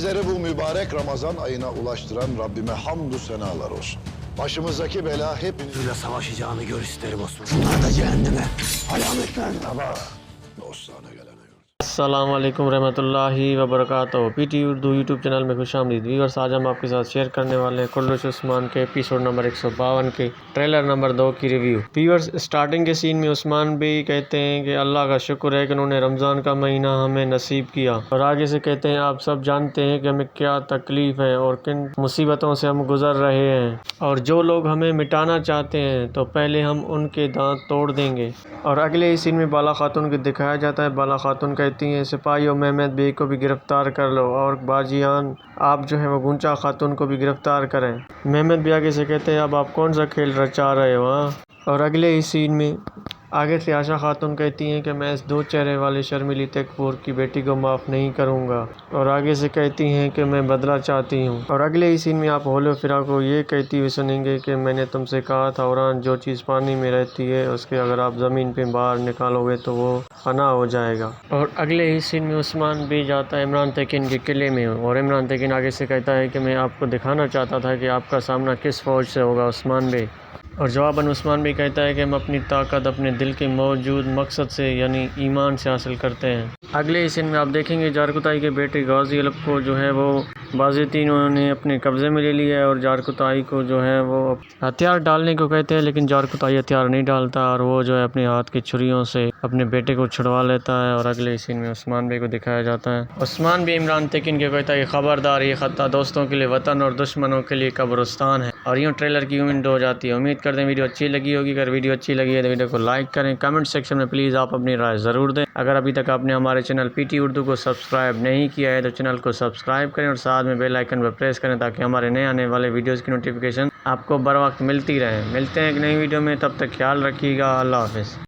Bizleri bu mübarek Ramazan ayına ulaştıran Rabbime hamdü senalar olsun. Başımızdaki bela hepiniz... Ile savaşacağını gör isterim Osman. Şunlar da cehenneme alametler. Sabah dostane gelene göre. अस्सलाम वालेकुम रहमतुल्लाहि व बरकातहू। PT Urdu YouTube channel में खुशामदीद। Viewers, आज हम आपके साथ share करने वाले हैं कुल्लुश उस्मान के एपिसोड नंबर 152 के ट्रेलर नंबर 2 की रिव्यू। व्यूअर्स, स्टार्टिंग के सीन में उस्मान भी कहते हैं कि अल्लाह का शुक्र है कि उन्होंने रमज़ान का महीना हमें नसीब किया, और आगे से कहते हैं आप सब जानते हैं कि हमें क्या तकलीफ़ है और किन मुसीबतों से हम गुज़र रहे हैं, और जो लोग हमें मिटाना चाहते हैं तो पहले हम उनके दांत तोड़ देंगे। और अगले ही सीन में बाला खातून को दिखाया जाता है। बाला खातून कहती हैं, सिपाहियों महमद बे को भी गिरफ्तार कर लो, और बाजियान आप जो है वो गुंचा खातून को भी गिरफ्तार करें। महमद बे आगे से कहते हैं, अब आप कौन सा खेल रचा रहे हो हाँ? और अगले ही सीन में आगे से आशा खातून कहती हैं कि मैं इस दो चेहरे वाले शर्मिली तकफूर की बेटी को माफ़ नहीं करूंगा, और आगे से कहती हैं कि मैं बदला चाहती हूं। और अगले ही सीन में आप होलो फिरा को ये कहती हुई सुनेंगे कि मैंने तुमसे कहा था औरान, जो चीज़ पानी में रहती है उसके अगर आप ज़मीन पे बाहर निकालोगे तो वो फना हो जाएगा। और अगले ही सीन में उस्मान भी जाता है इमरान तकीन के किले में, और इमरान तकीन आगे से कहता है कि मैं आपको दिखाना चाहता था कि आपका सामना किस फ़ौज से होगा उस्मान बे। और जवाबन उस्मान भी कहता है कि हम अपनी ताकत अपने दिल के मौजूद मकसद से यानी ईमान से हासिल करते हैं। अगले ही सीन में आप देखेंगे जारकुताई के बेटे गाजी अलब को जो है वो बाज़ेती उन्होंने अपने कब्ज़े में ले लिया है, और जारकुताई को जो है वो हथियार डालने को कहते हैं, लेकिन जारकुताई हथियार नहीं डालता, और वो जो है अपने हाथ की छुरियों से अपने बेटे को छुड़वा लेता है। और अगले ही सीन में उस्मान बे को दिखाया जाता है। उस्मान भी इमरान तकीन के कहता है कि खबरदार, ये खत्ता दोस्तों के लिए वतन और दुश्मनों के लिए कब्रिस्तान है। और यूँ ट्रेलर की उम्मीद हो जाती है। उम्मीद करते हैं वीडियो अच्छी लगी होगी। अगर वीडियो अच्छी लगी है तो वीडियो को लाइक करें, कमेंट सेक्शन में प्लीज़ आप अपनी राय ज़रूर दें। अगर अभी तक आपने हमारे चैनल पीटी उर्दू को सब्सक्राइब नहीं किया है तो चैनल को सब्सक्राइब करें, और साथ में बेल आइकन पर प्रेस करें ताकि हमारे नए आने वाले वीडियोज़ की नोटिफिकेशन आपको बर वक्त मिलती रहे। मिलते हैं एक नई वीडियो में, तब तक ख्याल रखिएगा। अल्लाह हाफ़िज़।